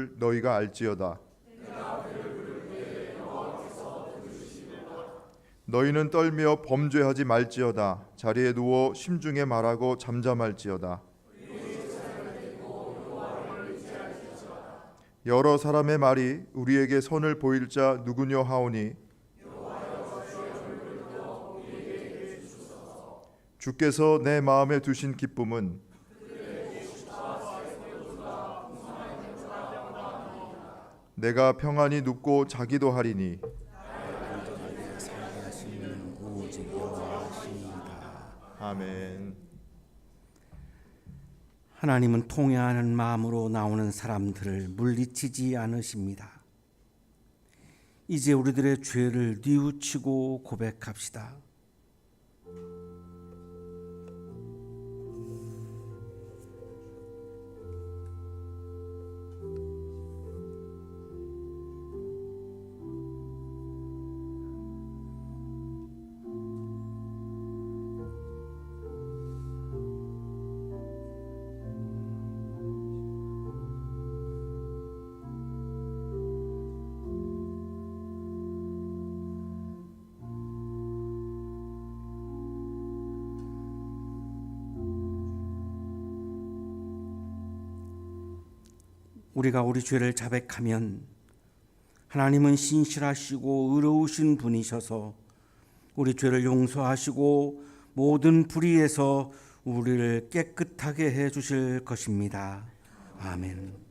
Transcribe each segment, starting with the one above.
줄을 너희가 알지어다. 너희는 떨며 범죄하지 말지어다. 자리에 누워 심중에 말하고 잠잠할지어다. 여러 사람의 말이 우리에게 선을 보일 자 누구뇨 하오니 주께서 내 마음에 두신 기쁨은 내가 평안히 눕고 자기도 하리니 아멘. 하나님은 통회하는 마음으로 나오는 사람들을 물리치지 않으십니다. 이제 우리들의 죄를 뉘우치고 고백합시다. 우리가 우리 죄를 자백하면 하나님은 신실하시고 의로우신 분이셔서 우리 죄를 용서하시고 모든 불의에서 우리를 깨끗하게 해 주실 것입니다. 아멘.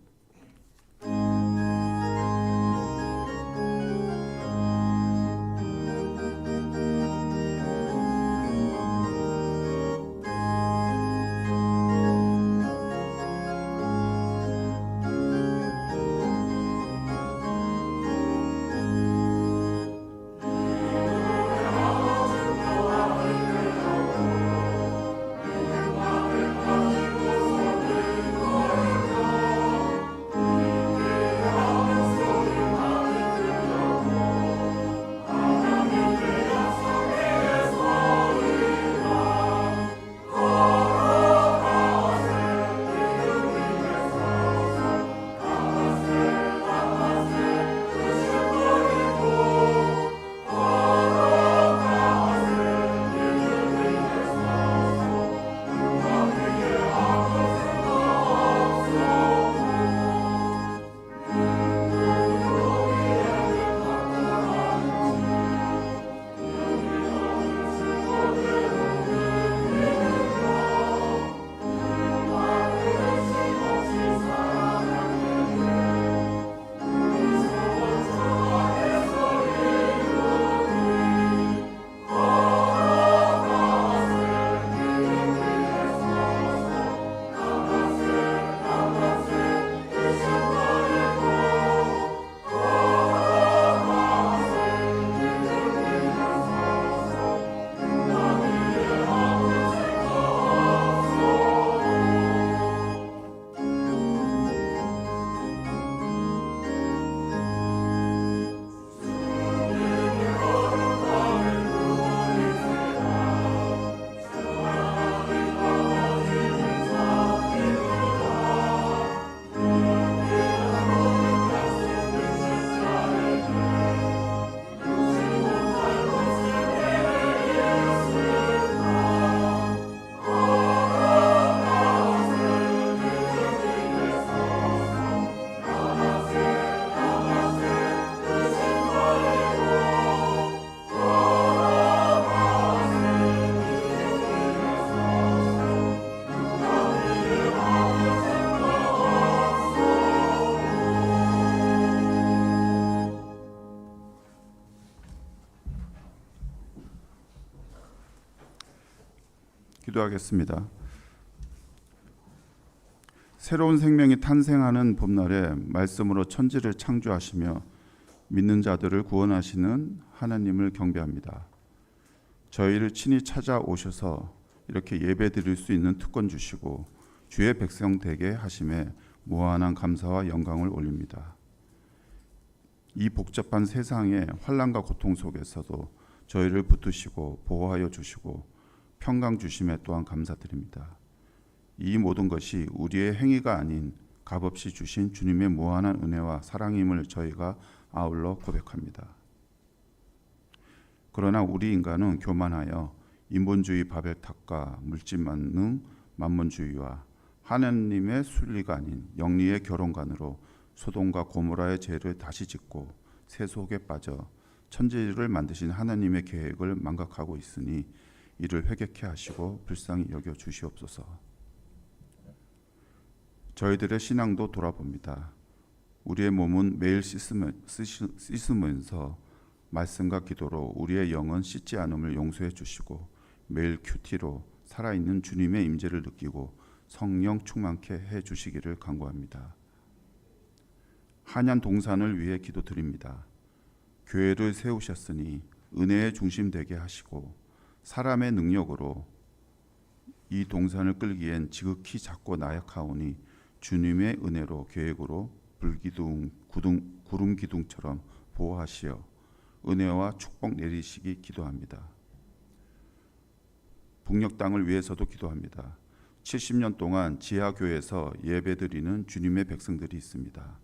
기도하겠습니다. 새로운 생명이 탄생하는 봄날에 말씀으로 천지를 창조하시며 믿는 자들을 구원하시는 하나님을 경배합니다. 저희를 친히 찾아오셔서 이렇게 예배 드릴 수 있는 특권 주시고 주의 백성 되게 하심에 무한한 감사와 영광을 올립니다. 이 복잡한 세상의 환난과 고통 속에서도 저희를 붙드시고 보호하여 주시고 평강 주심에 또한 감사드립니다. 이 모든 것이 우리의 행위가 아닌 값없이 주신 주님의 무한한 은혜와 사랑임을 저희가 아울러 고백합니다. 그러나 우리 인간은 교만하여 인본주의 바벨탑과 물질만능 만몬주의와 하나님의 순리가 아닌 영리의 결혼관으로 소돔과 고모라의 죄를 다시 짓고 세속에 빠져 천지를 만드신 하나님의 계획을 망각하고 있으니 이를 회개케 하시고 불쌍히 여겨 주시옵소서. 저희들의 신앙도 돌아봅니다. 우리의 몸은 매일 씻으면서 말씀과 기도로 우리의 영은 씻지 않음을 용서해 주시고 매일 큐티로 살아있는 주님의 임재를 느끼고 성령 충만케 해 주시기를 간구합니다. 한양 동산을 위해 기도드립니다. 교회를 세우셨으니 은혜의 중심 되게 하시고 사람의 능력으로 이 동산을 끌기엔 지극히 작고 나약하오니 주님의 은혜로 계획으로 불기둥, 구름 기둥처럼 보호하시어 은혜와 축복 내리시기 기도합니다. 북녘 땅을 위해서도 기도합니다. 70년 동안 지하교회에서 예배드리는 주님의 백성들이 있습니다.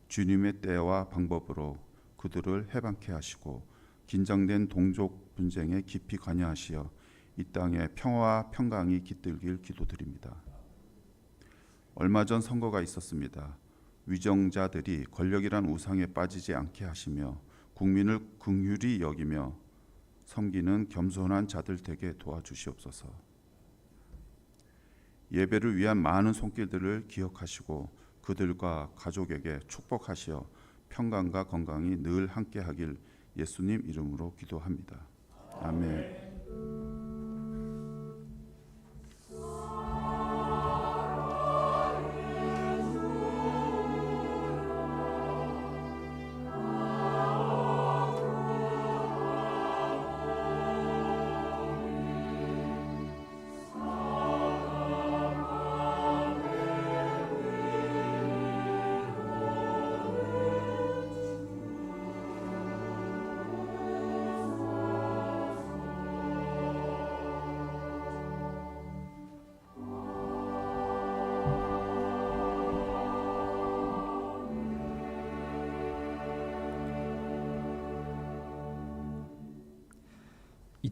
주님의 때와 방법으로 그들을 해방케 하시고 긴장된 동족 분쟁에 깊이 관여하시어 이 땅에 평화와 평강이 깃들길 기도드립니다. 얼마 전 선거가 있었습니다. 위정자들이 권력이란 우상에 빠지지 않게 하시며 국민을 긍휼히 여기며 섬기는 겸손한 자들 되게 도와주시옵소서. 예배를 위한 많은 손길들을 기억하시고 그들과 가족에게 축복하시어 평강과 건강이 늘 함께하길 예수님 이름으로 기도합니다. 아멘.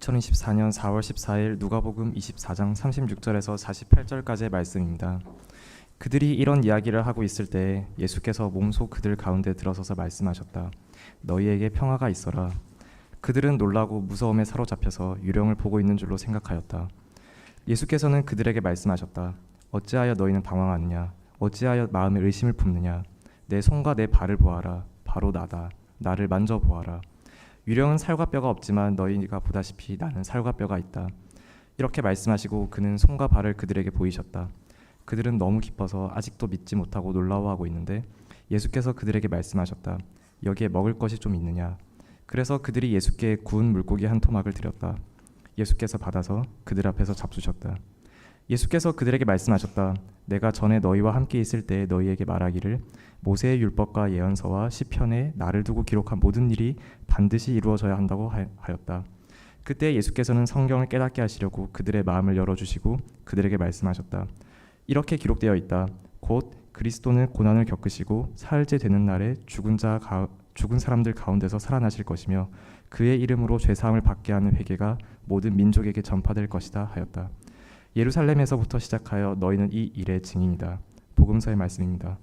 2024년 4월 14일 누가복음 24장 36절에서 48절까지의 말씀입니다. 그들이 이런 이야기를 하고 있을 때 예수께서 몸소 그들 가운데 들어서서 말씀하셨다. 너희에게 평화가 있어라. 그들은 놀라고 무서움에 사로잡혀서 유령을 보고 있는 줄로 생각하였다. 예수께서는 그들에게 말씀하셨다. 어찌하여 너희는 방황하느냐? 어찌하여 마음에 의심을 품느냐? 내 손과 내 발을 보아라. 바로 나다. 나를 만져보아라. 유령은 살과 뼈가 없지만 너희가 보다시피 나는 살과 뼈가 있다. 이렇게 말씀하시고 그는 손과 발을 그들에게 보이셨다. 그들은 너무 기뻐서 아직도 믿지 못하고 놀라워하고 있는데 예수께서 그들에게 말씀하셨다. 여기에 먹을 것이 좀 있느냐? 그래서 그들이 예수께 구운 물고기 한 토막을 드렸다. 예수께서 받아서 그들 앞에서 잡수셨다. 예수께서 그들에게 말씀하셨다. 내가 전에 너희와 함께 있을 때 너희에게 말하기를 모세의 율법과 예언서와 시편에 나를 두고 기록한 모든 일이 반드시 이루어져야 한다고 하였다. 그때 예수께서는 성경을 깨닫게 하시려고 그들의 마음을 열어주시고 그들에게 말씀하셨다. 이렇게 기록되어 있다. 곧 그리스도는 고난을 겪으시고 사흘째 되는 날에 죽은 사람들 가운데서 살아나실 것이며 그의 이름으로 죄사함을 받게 하는 회개가 모든 민족에게 전파될 것이다 하였다. 예루살렘에서부터 시작하여 너희는 이 일의 증인이다. 복음서의 말씀입니다.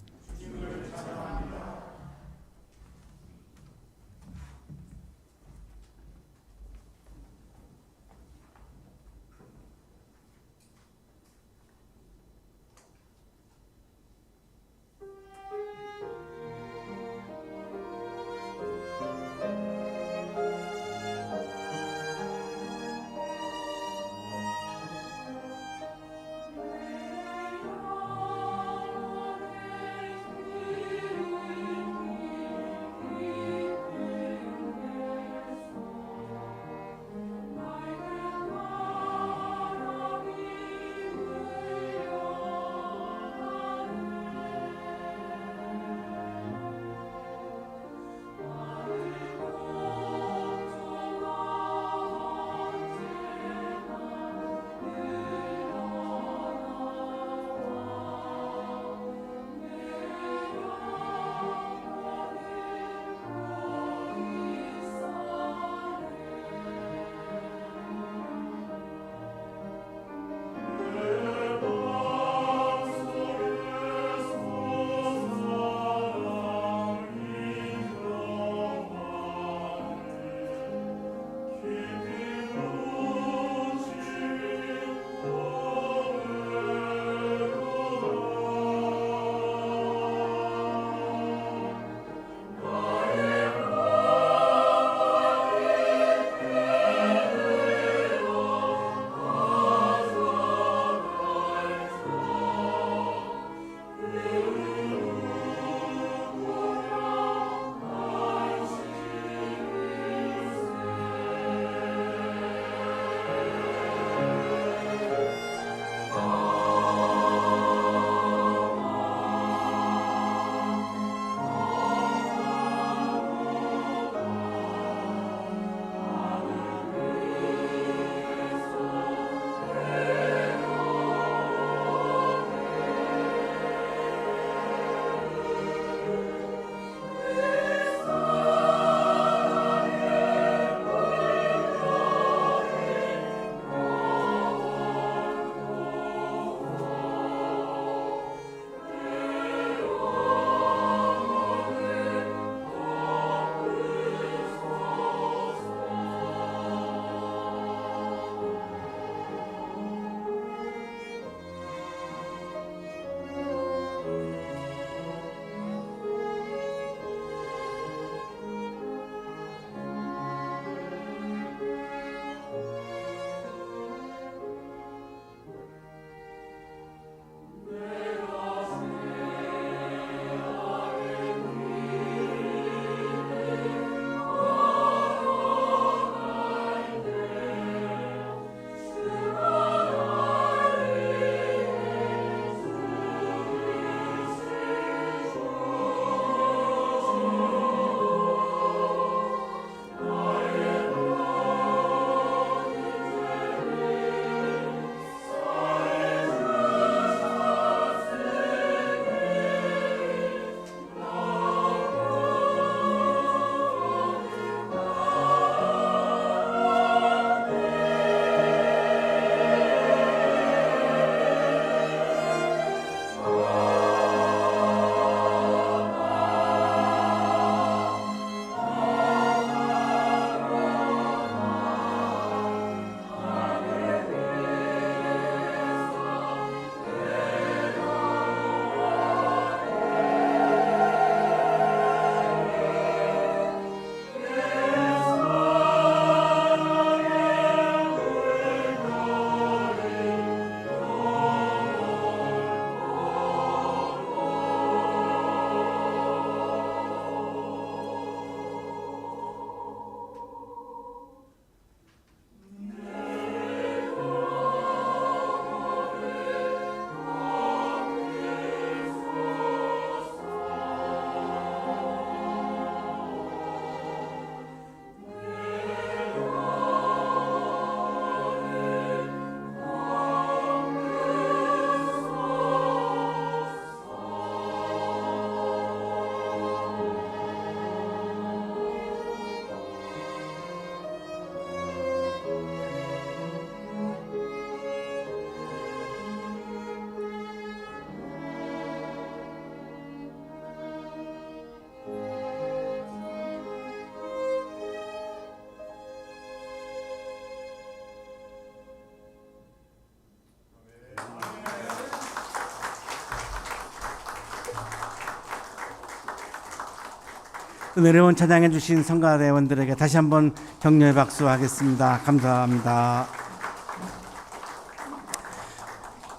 은혜로운 찬양해 주신 성가대원들에게 다시 한번 격려의 박수하겠습니다. 감사합니다.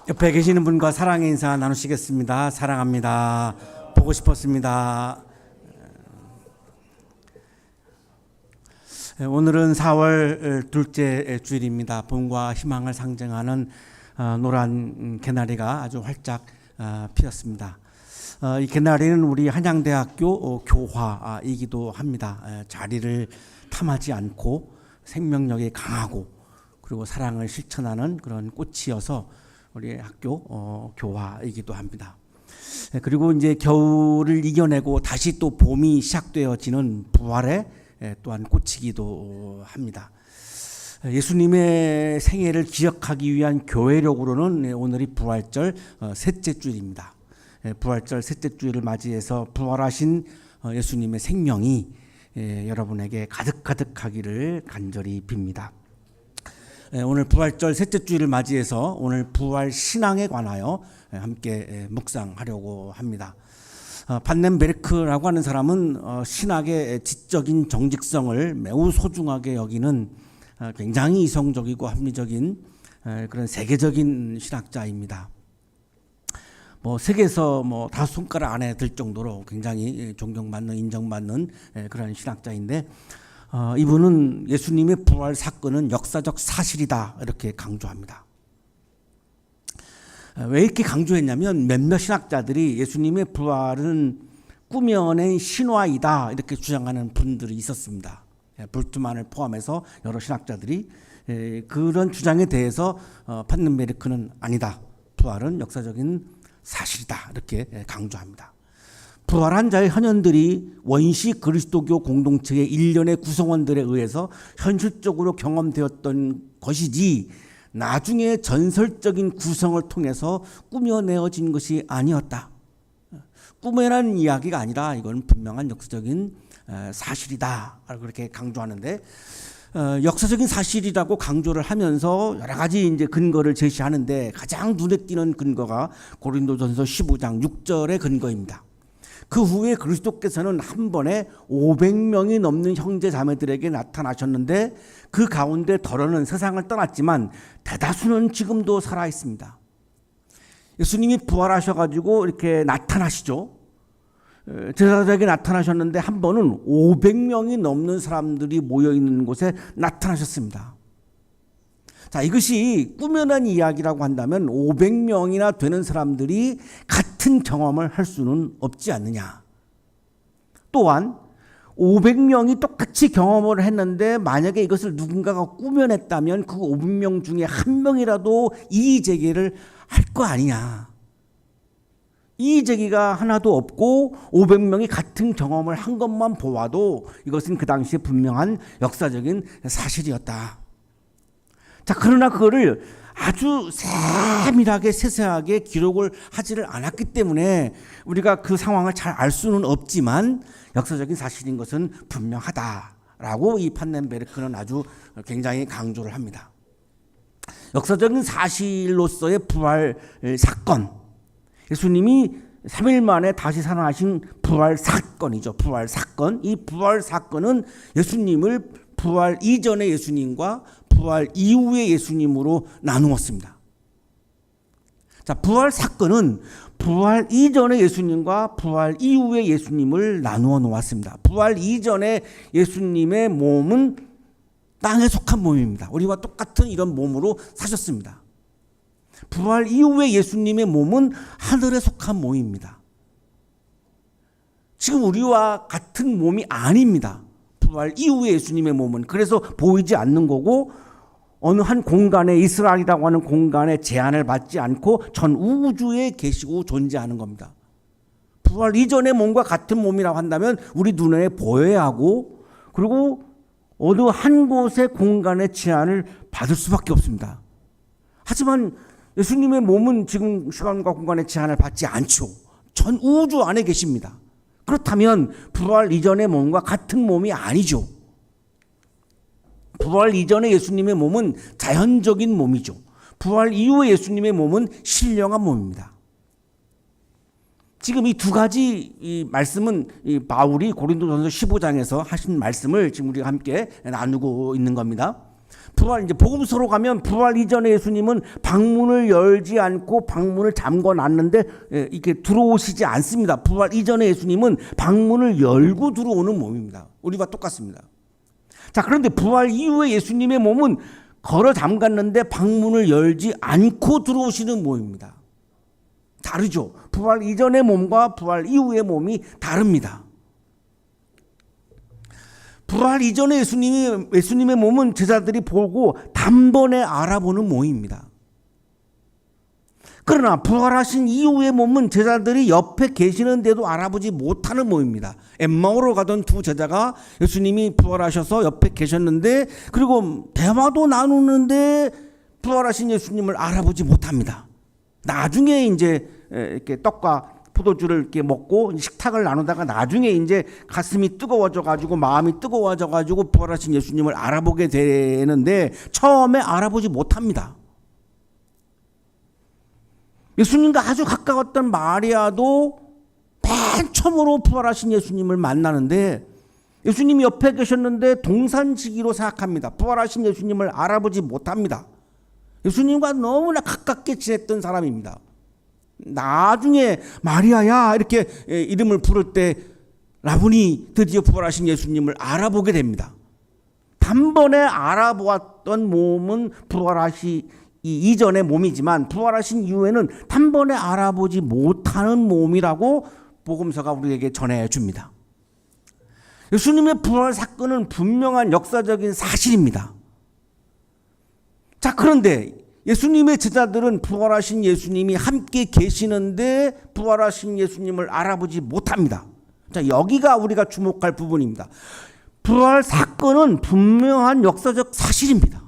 옆에 계시는 분과 사랑의 인사 나누시겠습니다. 사랑합니다. 보고 싶었습니다. 오늘은 4월 둘째 주일입니다. 봄과 희망을 상징하는 노란 개나리가 아주 활짝 피었습니다. 이 개나리는 우리 한양대학교 교화이기도 합니다. 자리를 탐하지 않고 생명력이 강하고 그리고 사랑을 실천하는 그런 꽃이어서 우리 학교 교화이기도 합니다. 그리고 이제 겨울을 이겨내고 다시 또 봄이 시작되어지는 부활의 또한 꽃이기도 합니다. 예수님의 생애를 기억하기 위한 교회력으로는 오늘이 부활절 셋째 주일입니다. 부활절 셋째 주일을 맞이해서 부활하신 예수님의 생명이 여러분에게 가득가득하기를 간절히 빕니다. 오늘 부활절 셋째 주일을 맞이해서 오늘 부활 신앙에 관하여 함께 묵상하려고 합니다. 판넨베르크라고 하는 사람은 신학의 지적인 정직성을 매우 소중하게 여기는 굉장히 이성적이고 합리적인 그런 세계적인 신학자입니다. 세계에서 다섯 손가락 안에 들 정도로 굉장히 존경받는 인정받는 그런 신학자인데 이분은 예수님의 부활 사건은 역사적 사실이다 이렇게 강조합니다. 왜 이렇게 강조했냐면 몇몇 신학자들이 예수님의 부활은 꾸며낸 신화이다 이렇게 주장하는 분들이 있었습니다. 불트만을 포함해서 여러 신학자들이 그런 주장에 대해서 판넨베르크는 아니다. 부활은 역사적인 사실이다 이렇게 강조합니다. 부활한 자의 현현들이 원시 그리스도교 공동체의 일련의 구성원들에 의해서 현실적으로 경험되었던 것이지 나중에 전설적인 구성을 통해서 꾸며내어진 것이 아니었다. 꾸며낸 이야기가 아니라 이건 분명한 역사적인 사실이다. 그렇게 강조하는데 역사적인 사실이라고 강조를 하면서 여러 가지 이제 근거를 제시하는데 가장 눈에 띄는 근거가 고린도전서 15장 6절의 근거입니다. 그 후에 그리스도께서는 한 번에 500명이 넘는 형제 자매들에게 나타나셨는데 그 가운데 덜어는 세상을 떠났지만 대다수는 지금도 살아 있습니다. 예수님이 부활하셔가지고 이렇게 나타나시죠. 제자들에게 나타나셨는데 한 번은 500명이 넘는 사람들이 모여 있는 곳에 나타나셨습니다. 자, 이것이 꾸며낸 이야기라고 한다면 500명이나 되는 사람들이 같은 경험을 할 수는 없지 않느냐. 또한 500명이 똑같이 경험을 했는데 만약에 이것을 누군가가 꾸며냈다면 그 500명 중에 한 명이라도 이의제기를 할 거 아니냐. 이의제기가 하나도 없고 500명이 같은 경험을 한 것만 보아도 이것은 그 당시에 분명한 역사적인 사실이었다. 자, 그러나 그거를 아주 세밀하게 세세하게 기록을 하지를 않았기 때문에 우리가 그 상황을 잘 알 수는 없지만 역사적인 사실인 것은 분명하다라고 이 판넨베르크는 아주 굉장히 강조를 합니다. 역사적인 사실로서의 부활 사건, 예수님이 3일 만에 다시 살아나신 부활 사건이죠. 부활 사건. 이 부활 사건은 예수님을 부활 이전의 예수님과 부활 이후의 예수님으로 나누었습니다. 자, 부활 사건은 부활 이전의 예수님과 부활 이후의 예수님을 나누어 놓았습니다. 부활 이전의 예수님의 몸은 땅에 속한 몸입니다. 우리와 똑같은 이런 몸으로 사셨습니다. 부활 이후의 예수님의 몸은 하늘에 속한 몸입니다. 지금 우리와 같은 몸이 아닙니다. 부활 이후의 예수님의 몸은. 그래서 보이지 않는 거고 어느 한 공간에 이스라엘이라고 하는 공간에 제한을 받지 않고 전 우주에 계시고 존재하는 겁니다. 부활 이전의 몸과 같은 몸이라고 한다면 우리 눈에 보여야 하고 그리고 어느 한 곳의 공간의 제한을 받을 수밖에 없습니다. 하지만 예수님의 몸은 지금 시간과 공간의 제한을 받지 않죠. 전 우주 안에 계십니다. 그렇다면 부활 이전의 몸과 같은 몸이 아니죠. 부활 이전의 예수님의 몸은 자연적인 몸이죠. 부활 이후의 예수님의 몸은 신령한 몸입니다. 지금 이 두 가지 이 말씀은 이 바울이 고린도전서 15장에서 하신 말씀을 지금 우리가 함께 나누고 있는 겁니다. 부활 이제 복음서로 가면 부활 이전에 예수님은 방문을 열지 않고 방문을 잠궈 놨는데 이렇게 들어오시지 않습니다. 부활 이전에 예수님은 방문을 열고 들어오는 몸입니다. 우리와 똑같습니다. 자, 그런데 부활 이후에 예수님의 몸은 걸어 잠갔는데 방문을 열지 않고 들어오시는 몸입니다. 다르죠. 부활 이전의 몸과 부활 이후의 몸이 다릅니다. 부활 이전에 예수님의 몸은 제자들이 보고 단번에 알아보는 몸입니다. 그러나 부활하신 이후의 몸은 제자들이 옆에 계시는데도 알아보지 못하는 몸입니다. 엠마오로 가던 두 제자가 예수님이 부활하셔서 옆에 계셨는데 그리고 대화도 나누는데 부활하신 예수님을 알아보지 못합니다. 나중에 이제 이렇게 떡과 포도주를 이렇게 먹고 식탁을 나누다가 나중에 이제 가슴이 뜨거워져 가지고 마음이 뜨거워져 가지고 부활하신 예수님을 알아보게 되는데 처음에 알아보지 못합니다. 예수님과 아주 가까웠던 마리아도 맨 처음으로 부활하신 예수님을 만나는데 예수님이 옆에 계셨는데 동산지기로 생각합니다. 부활하신 예수님을 알아보지 못합니다. 예수님과 너무나 가깝게 지냈던 사람입니다. 나중에 마리아야 이렇게 이름을 부를 때 라분이 드디어 부활하신 예수님을 알아보게 됩니다. 단번에 알아보았던 몸은 부활하시 이전의 몸이지만 부활하신 이후에는 단번에 알아보지 못하는 몸이라고 복음서가 우리에게 전해줍니다. 예수님의 부활 사건은 분명한 역사적인 사실입니다. 자, 그런데 예수님의 제자들은 부활하신 예수님이 함께 계시는데 부활하신 예수님을 알아보지 못합니다. 자, 여기가 우리가 주목할 부분입니다. 부활 사건은 분명한 역사적 사실입니다.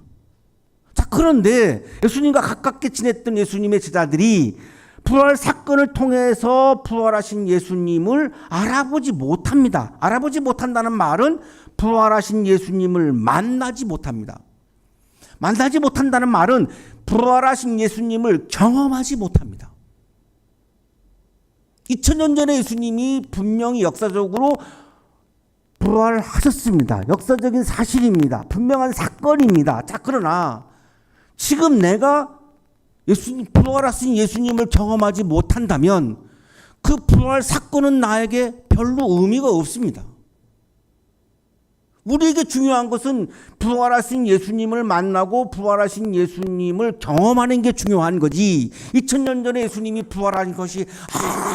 자, 그런데 예수님과 가깝게 지냈던 예수님의 제자들이 부활 사건을 통해서 부활하신 예수님을 알아보지 못합니다. 알아보지 못한다는 말은 부활하신 예수님을 만나지 못합니다. 만나지 못한다는 말은 부활하신 예수님을 경험하지 못합니다. 2000년 전에 예수님이 분명히 역사적으로 부활하셨습니다. 역사적인 사실입니다. 분명한 사건입니다. 자, 그러나 지금 내가 부활하신 예수님을 경험하지 못한다면 그 부활 사건은 나에게 별로 의미가 없습니다. 우리에게 중요한 것은 부활하신 예수님을 만나고 부활하신 예수님을 경험하는 게 중요한 거지. 2000년 전에 예수님이 부활한 것이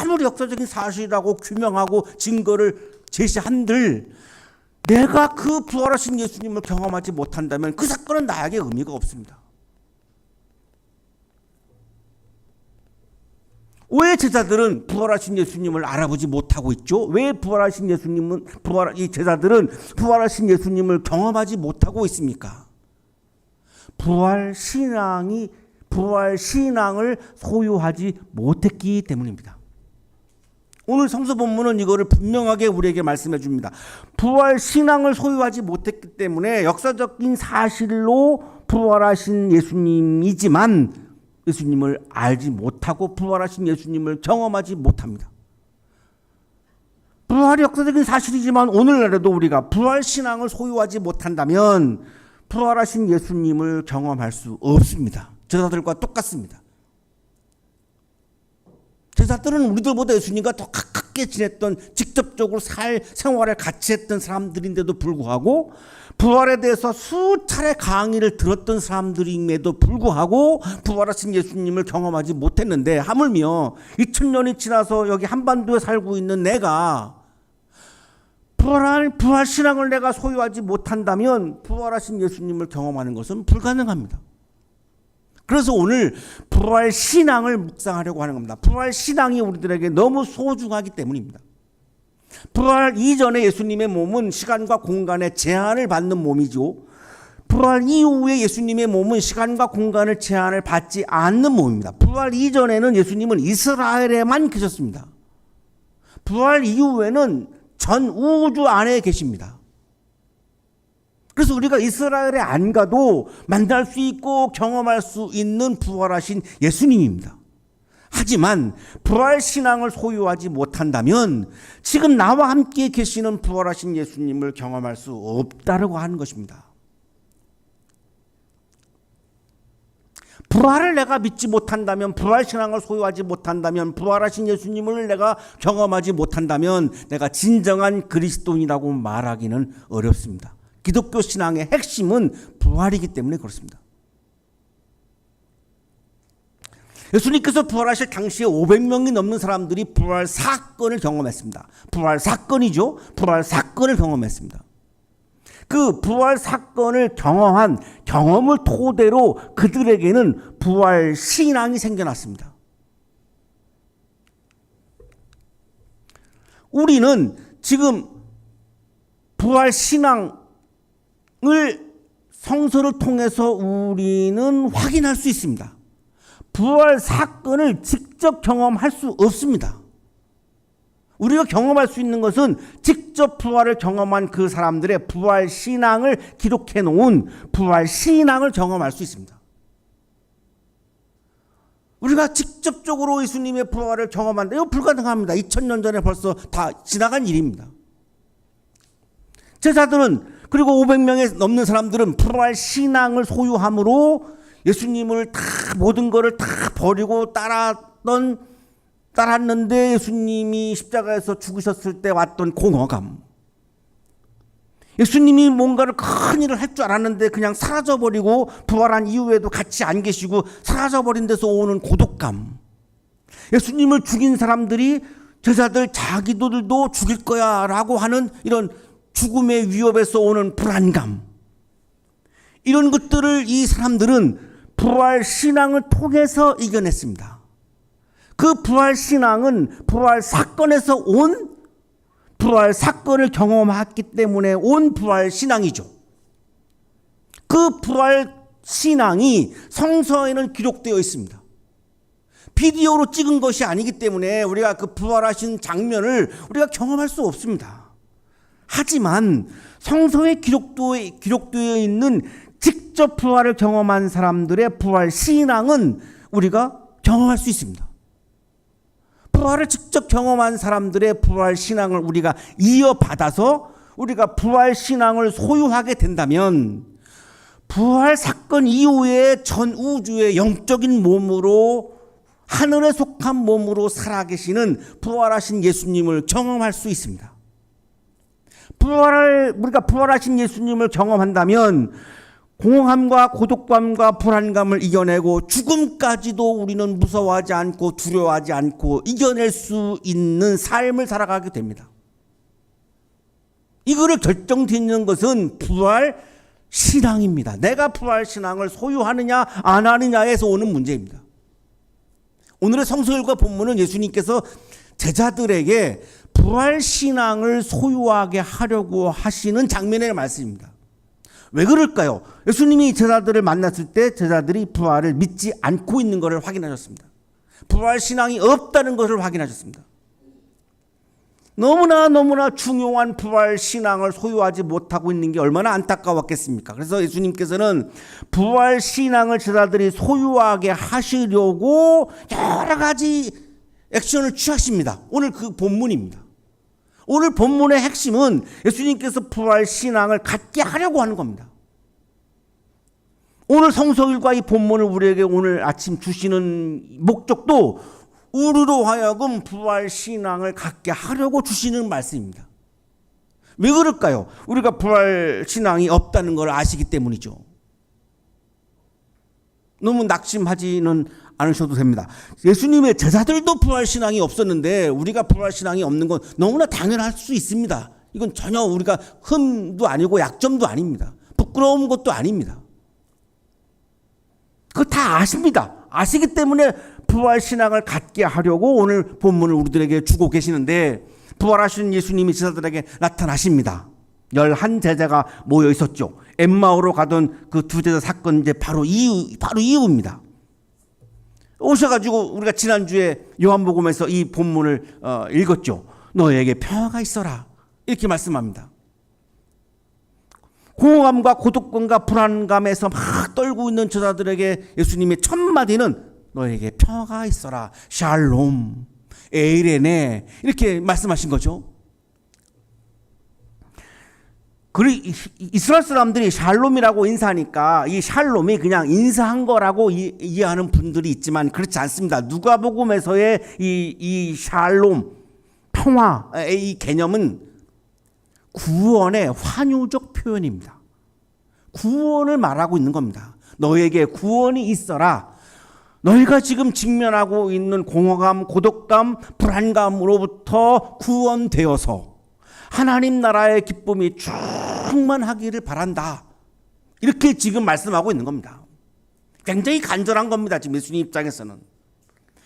아무리 역사적인 사실이라고 규명하고 증거를 제시한들 내가 그 부활하신 예수님을 경험하지 못한다면 그 사건은 나에게 의미가 없습니다. 왜 제자들은 부활하신 예수님을 알아보지 못하고 있죠? 왜 이 제자들은 부활하신 예수님을 경험하지 못하고 있습니까? 부활 신앙을 소유하지 못했기 때문입니다. 오늘 성서 본문은 이거를 분명하게 우리에게 말씀해 줍니다. 부활 신앙을 소유하지 못했기 때문에 역사적인 사실로 부활하신 예수님이지만 예수님을 알지 못하고 부활하신 예수님을 경험하지 못합니다. 부활이 역사적인 사실이지만 오늘날에도 우리가 부활 신앙을 소유하지 못한다면 부활하신 예수님을 경험할 수 없습니다. 제자들과 똑같습니다. 제자들은 우리들보다 예수님과 더 가깝게 지냈던 직접적으로 생활을 같이 했던 사람들인데도 불구하고 부활에 대해서 수차례 강의를 들었던 사람들임에도 불구하고 부활하신 예수님을 경험하지 못했는데 하물며 2000년이 지나서 여기 한반도에 살고 있는 내가 부활 신앙을 내가 소유하지 못한다면 부활하신 예수님을 경험하는 것은 불가능합니다. 그래서 오늘 부활 신앙을 묵상하려고 하는 겁니다. 부활 신앙이 우리들에게 너무 소중하기 때문입니다. 부활 이전에 예수님의 몸은 시간과 공간의 제한을 받는 몸이죠. 부활 이후에 예수님의 몸은 시간과 공간의 제한을 받지 않는 몸입니다. 부활 이전에는 예수님은 이스라엘에만 계셨습니다. 부활 이후에는 전 우주 안에 계십니다. 그래서 우리가 이스라엘에 안 가도 만날 수 있고 경험할 수 있는 부활하신 예수님입니다. 하지만 부활 신앙을 소유하지 못한다면 지금 나와 함께 계시는 부활하신 예수님을 경험할 수 없다라고 하는 것입니다. 부활을 내가 믿지 못한다면, 부활 신앙을 소유하지 못한다면, 부활하신 예수님을 내가 경험하지 못한다면 내가 진정한 그리스도인이라고 말하기는 어렵습니다. 기독교 신앙의 핵심은 부활이기 때문에 그렇습니다. 예수님께서 부활하실 당시에 500명이 넘는 사람들이 부활 사건을 경험했습니다. 부활 사건이죠. 부활 사건을 경험했습니다. 그 부활 사건을 경험한 경험을 토대로 그들에게는 부활 신앙이 생겨났습니다. 우리는 지금 부활 신앙을 성서를 통해서 우리는 확인할 수 있습니다. 부활 사건을 직접 경험할 수 없습니다. 우리가 경험할 수 있는 것은 직접 부활을 경험한 그 사람들의 부활 신앙을 기록해 놓은 부활 신앙을 경험할 수 있습니다. 우리가 직접적으로 예수님의 부활을 경험한다. 이거 불가능합니다. 2000년 전에 벌써 다 지나간 일입니다. 제자들은, 그리고 500명에 넘는 사람들은 부활 신앙을 소유함으로 예수님을 다 모든 것을 다 버리고 따랐는데 예수님이 십자가에서 죽으셨을 때 왔던 공허감, 예수님이 뭔가를 큰 일을 할 줄 알았는데 그냥 사라져버리고 부활한 이후에도 같이 안 계시고 사라져버린 데서 오는 고독감, 예수님을 죽인 사람들이 제자들 자기들도 죽일 거야 라고 하는 이런 죽음의 위협에서 오는 불안감, 이런 것들을 이 사람들은 부활 신앙을 통해서 이겨냈습니다. 그 부활 신앙은 부활 사건에서 온, 부활 사건을 경험했기 때문에 온 부활 신앙이죠. 그 부활 신앙이 성서에는 기록되어 있습니다. 비디오로 찍은 것이 아니기 때문에 우리가 그 부활하신 장면을 우리가 경험할 수 없습니다. 하지만 성서에 기록되어 있는 직접 부활을 경험한 사람들의 부활 신앙은 우리가 경험할 수 있습니다. 부활을 직접 경험한 사람들의 부활 신앙을 우리가 이어받아서 우리가 부활 신앙을 소유하게 된다면 부활 사건 이후에 전 우주의 영적인 몸으로, 하늘에 속한 몸으로 살아계시는 부활하신 예수님을 경험할 수 있습니다. 우리가 부활하신 예수님을 경험한다면 공허함과 고독감과 불안감을 이겨내고 죽음까지도 우리는 무서워하지 않고 두려워하지 않고 이겨낼 수 있는 삶을 살아가게 됩니다. 이거를 결정짓는 것은 부활 신앙입니다. 내가 부활 신앙을 소유하느냐 안 하느냐에서 오는 문제입니다. 오늘의 성서일과 본문은 예수님께서 제자들에게 부활 신앙을 소유하게 하려고 하시는 장면의 말씀입니다. 왜 그럴까요? 예수님이 제자들을 만났을 때 제자들이 부활을 믿지 않고 있는 것을 확인하셨습니다. 부활 신앙이 없다는 것을 확인하셨습니다. 너무나 중요한 부활 신앙을 소유하지 못하고 있는 게 얼마나 안타까웠겠습니까? 그래서 예수님께서는 부활 신앙을 제자들이 소유하게 하시려고 여러 가지 액션을 취하십니다. 오늘 그 본문입니다. 오늘 본문의 핵심은 예수님께서 부활 신앙을 갖게 하려고 하는 겁니다. 오늘 성서일과 이 본문을 우리에게 오늘 아침 주시는 목적도 우리로 하여금 부활 신앙을 갖게 하려고 주시는 말씀입니다. 왜 그럴까요? 우리가 부활 신앙이 없다는 걸 아시기 때문이죠. 너무 낙심하지는 않으셔도 됩니다. 예수님의 제자들도 부활 신앙이 없었는데 우리가 부활 신앙이 없는 건 너무나 당연할 수 있습니다. 이건 전혀 우리가 흠도 아니고 약점도 아닙니다. 부끄러운 것도 아닙니다. 그거 다 아십니다. 아시기 때문에 부활 신앙을 갖게 하려고 오늘 본문을 우리들에게 주고 계시는데, 부활하신 예수님이 제자들에게 나타나십니다. 11 제자가 모여 있었죠. 엠마오로 가던 그 두 제자 사건 이제 바로 이후입니다. 오셔가지고 우리가 지난주에 요한복음에서 이 본문을 읽었죠. 너에게 평화가 있어라 이렇게 말씀합니다. 공허감과 고독감과 불안감에서 막 떨고 있는 제자들에게 예수님의 첫 마디는 너에게 평화가 있어라. 샬롬, 에이레네 이렇게 말씀하신 거죠. 그리고 이스라엘 사람들이 샬롬이라고 인사하니까 이 샬롬이 그냥 인사한 거라고 이해하는 분들이 있지만 그렇지 않습니다. 누가복음에서의 이 샬롬, 평화의 이 개념은 구원의 환유적 표현입니다. 구원을 말하고 있는 겁니다. 너에게 구원이 있어라. 너희가 지금 직면하고 있는 공허감, 고독감, 불안감으로부터 구원되어서 하나님 나라의 기쁨이 충만하기를 바란다. 이렇게 지금 말씀하고 있는 겁니다. 굉장히 간절한 겁니다. 지금 예수님 입장에서는.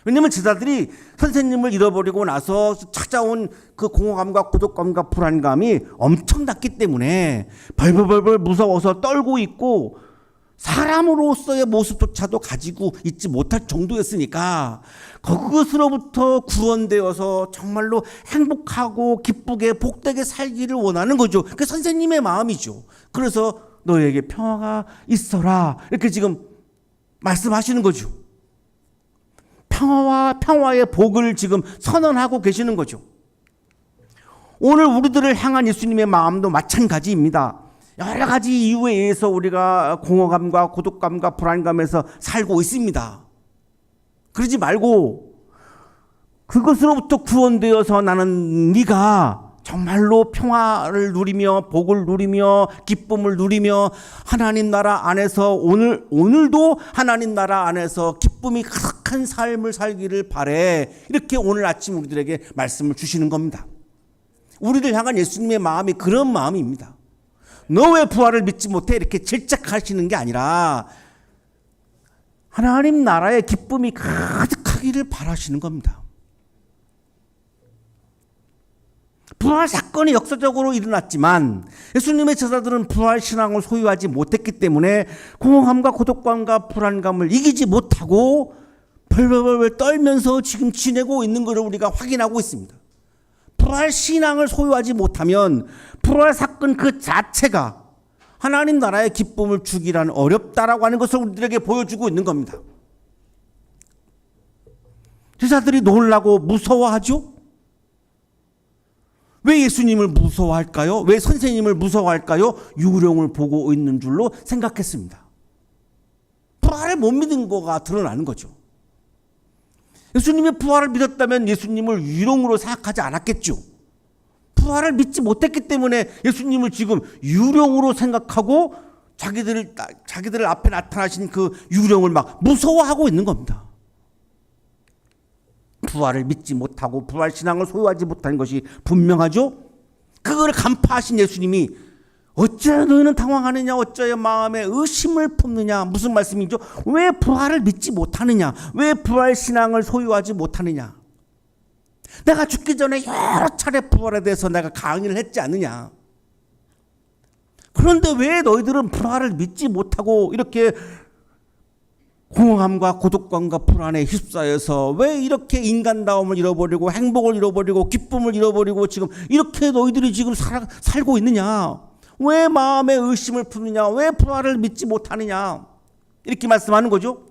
왜냐하면 제자들이 선생님을 잃어버리고 나서 찾아온 그 공허감과 고독감과 불안감이 엄청났기 때문에 벌벌벌 무서워서 떨고 있고 사람으로서의 모습조차도 가지고 있지 못할 정도였으니까 그것으로부터 구원되어서 정말로 행복하고 기쁘게 복되게 살기를 원하는 거죠. 그게 선생님의 마음이죠. 그래서 너에게 평화가 있어라 이렇게 지금 말씀하시는 거죠. 평화의 복을 지금 선언하고 계시는 거죠. 오늘 우리들을 향한 예수님의 마음도 마찬가지입니다. 여러 가지 이유에 의해서 우리가 공허감과 고독감과 불안감에서 살고 있습니다. 그러지 말고 그것으로부터 구원되어서 나는 네가 정말로 평화를 누리며 복을 누리며 기쁨을 누리며 하나님 나라 안에서 오늘도 하나님 나라 안에서 기쁨이 가득한 삶을 살기를 바래. 이렇게 오늘 아침 우리들에게 말씀을 주시는 겁니다. 우리를 향한 예수님의 마음이 그런 마음입니다. 너 왜 부활을 믿지 못해? 이렇게 질책하시는 게 아니라 하나님 나라의 기쁨이 가득하기를 바라시는 겁니다. 부활 사건이 역사적으로 일어났지만 예수님의 제자들은 부활 신앙을 소유하지 못했기 때문에 공허함과 고독감과 불안감을 이기지 못하고 벌벌벌 떨면서 지금 지내고 있는 것을 우리가 확인하고 있습니다. 부활 신앙을 소유하지 못하면 부활 사건 그 자체가 하나님 나라의 기쁨을 주기란 어렵다라고 하는 것을 우리들에게 보여주고 있는 겁니다. 제자들이 놀라고 무서워하죠? 왜 예수님을 무서워할까요? 왜 선생님을 무서워할까요? 유령을 보고 있는 줄로 생각했습니다. 부활을 못 믿은 거가 드러나는 거죠. 예수님의 부활을 믿었다면 예수님을 유령으로 생각하지 않았겠죠. 부활을 믿지 못했기 때문에 예수님을 지금 유령으로 생각하고 자기들 앞에 나타나신 그 유령을 막 무서워하고 있는 겁니다. 부활을 믿지 못하고 부활 신앙을 소유하지 못한 것이 분명하죠. 그걸 간파하신 예수님이 어찌하여 너희는 당황하느냐, 어찌하여 마음에 의심을 품느냐. 무슨 말씀이죠? 왜 부활을 믿지 못하느냐, 왜 부활 신앙을 소유하지 못하느냐. 내가 죽기 전에 여러 차례 부활에 대해서 내가 강의를 했지 않느냐. 그런데 왜 너희들은 부활을 믿지 못하고 이렇게 공허함과 고독감과 불안에 휩싸여서 왜 이렇게 인간다움을 잃어버리고 행복을 잃어버리고 기쁨을 잃어버리고 지금 이렇게 너희들이 지금 살고 있느냐. 왜 마음에 의심을 품느냐, 왜 부활을 믿지 못하느냐. 이렇게 말씀하는 거죠.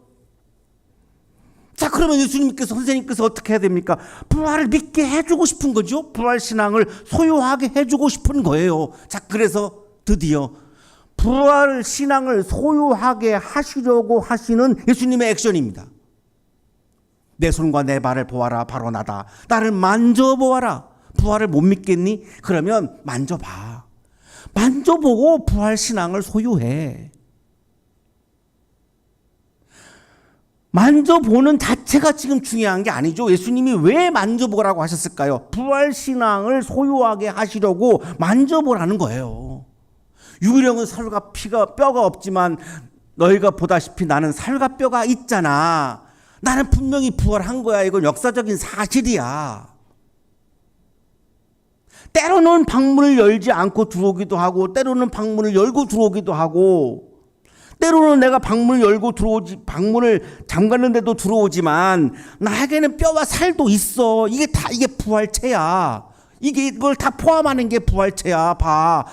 자, 그러면 예수님께서, 선생님께서 어떻게 해야 됩니까? 부활을 믿게 해주고 싶은 거죠. 부활 신앙을 소유하게 해주고 싶은 거예요. 자, 그래서 드디어 부활 신앙을 소유하게 하시려고 하시는 예수님의 액션입니다. 내 손과 내 발을 보아라, 바로 나다. 나를 만져보아라. 부활을 못 믿겠니? 그러면 만져봐. 만져보고 부활 신앙을 소유해. 만져보는 자체가 지금 중요한 게 아니죠. 예수님이 왜 만져보라고 하셨을까요? 부활 신앙을 소유하게 하시려고 만져보라는 거예요. 유령은 살과 피가 뼈가 없지만 너희가 보다시피 나는 살과 뼈가 있잖아. 나는 분명히 부활한 거야. 이건 역사적인 사실이야. 때로는 방문을 열지 않고 들어오기도 하고, 때로는 방문을 열고 들어오기도 하고, 때로는 내가 방문을 잠갔는데도 들어오지만 나에게는 뼈와 살도 있어. 이게 부활체야. 이걸 다 포함하는 게 부활체야. 봐.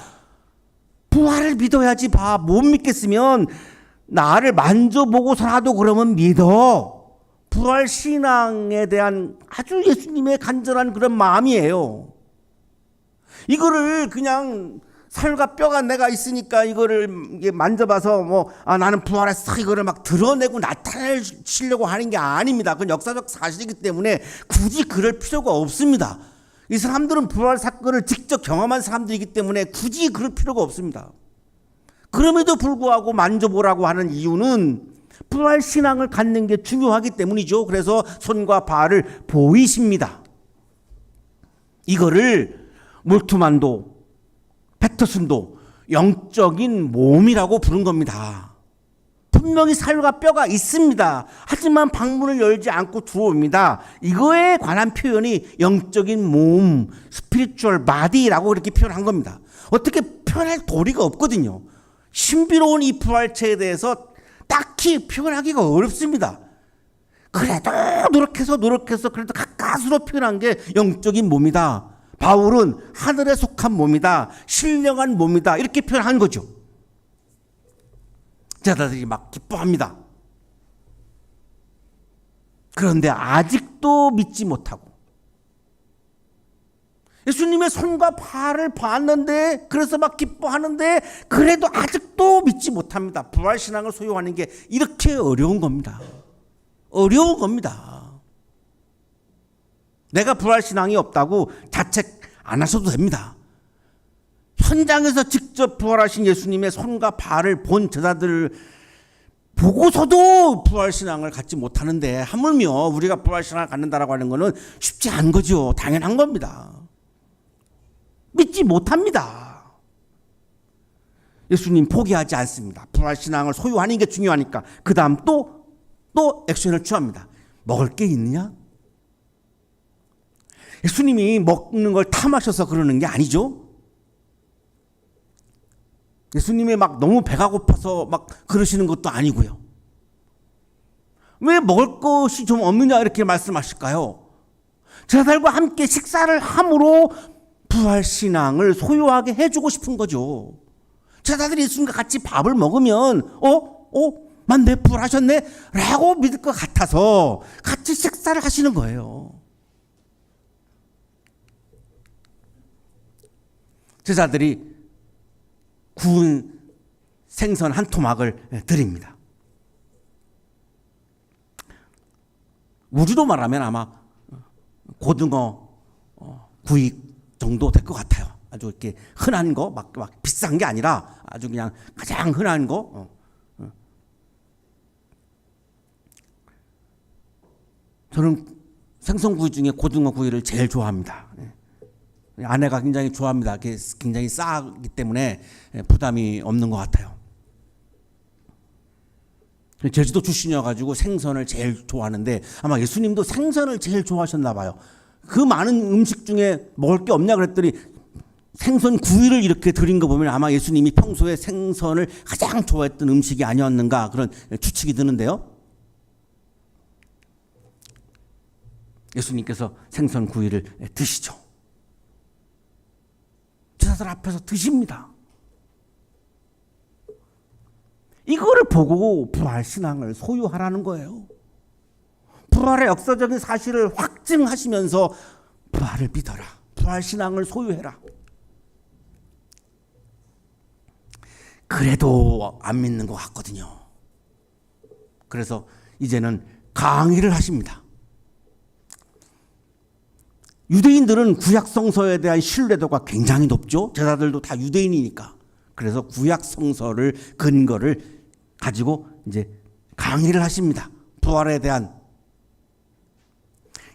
부활을 믿어야지. 봐. 못 믿겠으면 나를 만져보고서라도 그러면 믿어. 부활 신앙에 대한 아주 예수님의 간절한 그런 마음이에요. 이거를 그냥 살과 뼈가 내가 있으니까 이거를 만져봐서 나는 부활했어 이거를 막 드러내고 나타내려고 하는 게 아닙니다. 그건 역사적 사실이기 때문에 굳이 그럴 필요가 없습니다. 이 사람들은 부활 사건을 직접 경험한 사람들이기 때문에 굳이 그럴 필요가 없습니다. 그럼에도 불구하고 만져보라고 하는 이유는 부활 신앙을 갖는 게 중요하기 때문이죠. 그래서 손과 발을 보이십니다. 이거를 몰트만도 패터슨도 영적인 몸이라고 부른 겁니다. 분명히 살과 뼈가 있습니다. 하지만 방문을 열지 않고 들어옵니다. 이거에 관한 표현이 영적인 몸, spiritual body라고 이렇게 표현한 겁니다. 어떻게 표현할 도리가 없거든요. 신비로운 이 부활체에 대해서 딱히 표현하기가 어렵습니다. 그래도 노력해서 그래도 가까스로 표현한 게 영적인 몸이다. 바울은 하늘에 속한 몸이다. 신령한 몸이다. 이렇게 표현한 거죠. 제자들이 막 기뻐합니다. 그런데 아직도 믿지 못하고 예수님의 손과 발을 봤는데 그래서 막 기뻐하는데 그래도 아직도 믿지 못합니다. 부활신앙을 소유하는 게 이렇게 어려운 겁니다. 어려운 겁니다. 내가 부활신앙이 없다고 자책 안 하셔도 됩니다. 현장에서 직접 부활하신 예수님의 손과 발을 본 제자들을 보고서도 부활신앙을 갖지 못하는데 하물며 우리가 부활신앙을 갖는다라고 하는 것은 쉽지 않은 거죠. 당연한 겁니다. 믿지 못합니다. 예수님 포기하지 않습니다. 부활신앙을 소유하는 게 중요하니까 그 다음 또 액션을 취합니다. 먹을 게 있느냐? 예수님이 먹는 걸 탐하셔서 그러는 게 아니죠. 예수님이 막 너무 배가 고파서 막 그러시는 것도 아니고요. 왜 먹을 것이 좀 없느냐 이렇게 말씀하실까요? 제자들과 함께 식사를 함으로 부활신앙을 소유하게 해주고 싶은 거죠. 제자들이 예수님과 같이 밥을 먹으면 만내 부활하셨네? 라고 믿을 것 같아서 같이 식사를 하시는 거예요. 제자들이 구운 생선 한 토막을 드립니다. 우리로 말하면 아마 고등어 구이 정도 될 것 같아요. 아주 이렇게 흔한 거, 막 비싼 게 아니라 아주 그냥 가장 흔한 거. 저는 생선구이 중에 고등어 구이를 제일 좋아합니다. 아내가 굉장히 좋아합니다. 굉장히 싸기 때문에 부담이 없는 것 같아요. 제주도 출신이어가지고 생선을 제일 좋아하는데 아마 예수님도 생선을 제일 좋아하셨나 봐요. 그 많은 음식 중에 먹을 게 없냐 그랬더니 생선 구이를 이렇게 드린 거 보면 아마 예수님이 평소에 생선을 가장 좋아했던 음식이 아니었는가 그런 추측이 드는데요. 예수님께서 생선 구이를 드시죠. 제자들 앞에서 드십니다. 이거를 보고 부활신앙을 소유하라는 거예요. 부활의 역사적인 사실을 확증하시면서 부활을 믿어라. 부활신앙을 소유해라. 그래도 안 믿는 것 같거든요. 그래서 이제는 강의를 하십니다. 유대인들은 구약성서에 대한 신뢰도가 굉장히 높죠. 제자들도 다 유대인이니까. 그래서 구약성서를 근거를 가지고 이제 강의를 하십니다. 부활에 대한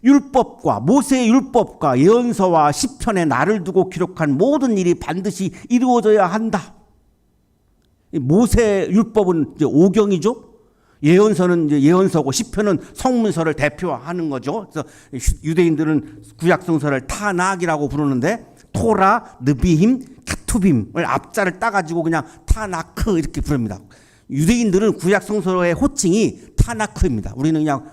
율법과 모세의 율법과 예언서와 시편에 나를 두고 기록한 모든 일이 반드시 이루어져야 한다. 모세 율법은 이제 오경이죠. 예언서는 이제 예언서고 시편은 성문서를 대표하는 거죠. 그래서 유대인들은 구약성서를 타낙이라고 부르는데 토라, 느비힘, 케투빔을 앞자를 따가지고 그냥 타나크 이렇게 부릅니다. 유대인들은 구약성서의 호칭이 타나크입니다. 우리는 그냥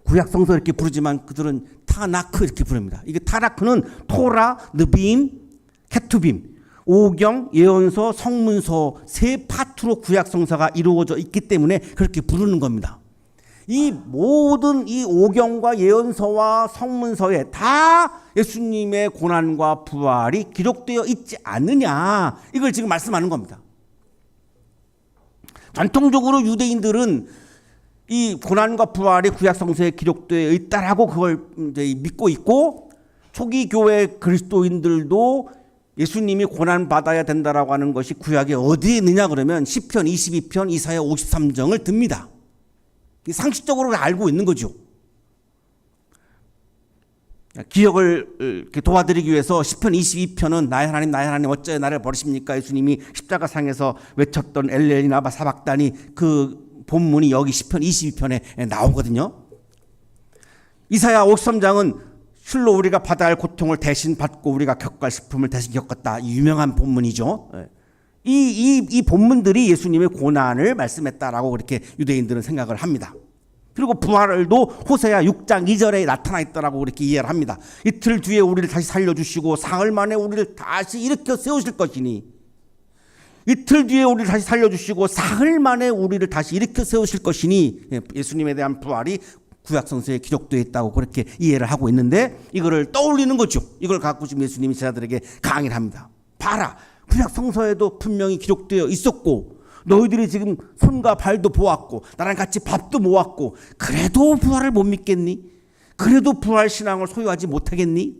구약성서 이렇게 부르지만 그들은 타나크 이렇게 부릅니다. 이게 타나크는 토라, 느비임, 케투빔, 오경, 예언서, 성문서 세 파트로 구약성서가 이루어져 있기 때문에 그렇게 부르는 겁니다. 이 모든 이 오경과 예언서와 성문서에 다 예수님의 고난과 부활이 기록되어 있지 않느냐, 이걸 지금 말씀하는 겁니다. 전통적으로 유대인들은 이 고난과 부활이 구약 성서에 기록되어 있다라고 그걸 이제 믿고 있고, 초기 교회 그리스도인들도 예수님이 고난 받아야 된다라고 하는 것이 구약에 어디에 있느냐 그러면 시편 22편, 이사야 53장을 듭니다. 상식적으로 알고 있는 거죠. 기억을 이렇게 도와드리기 위해서 시편 22편은 나의 하나님 어찌 나를 버리십니까? 예수님이 십자가상에서 외쳤던 엘레니 나바 사박다니, 그 본문이 여기 시편 22편에 나오거든요. 이사야 53장은 실로 우리가 받아야 할 고통을 대신 받고 우리가 겪어야 할 슬픔을 대신 겪었다, 유명한 본문이죠. 이 본문들이 예수님의 고난을 말씀했다라고 그렇게 유대인들은 생각을 합니다. 그리고 부활도 호세아 6장 2절에 나타나 있다라고 그렇게 이해를 합니다. 이틀 뒤에 우리를 다시 살려주시고 사흘 만에 우리를 다시 일으켜 세우실 것이니, 이틀 뒤에 우리를 다시 살려주시고 사흘 만에 우리를 다시 일으켜 세우실 것이니, 예수님에 대한 부활이 구약성서에 기록되어 있다고 그렇게 이해를 하고 있는데, 이거를 떠올리는 거죠. 이걸 갖고 지금 예수님이 제자들에게 강의를 합니다. 봐라, 구약성서에도 분명히 기록되어 있었고, 너희들이 지금 손과 발도 보았고 나랑 같이 밥도 모았고, 그래도 부활을 못 믿겠니? 그래도 부활신앙을 소유하지 못하겠니?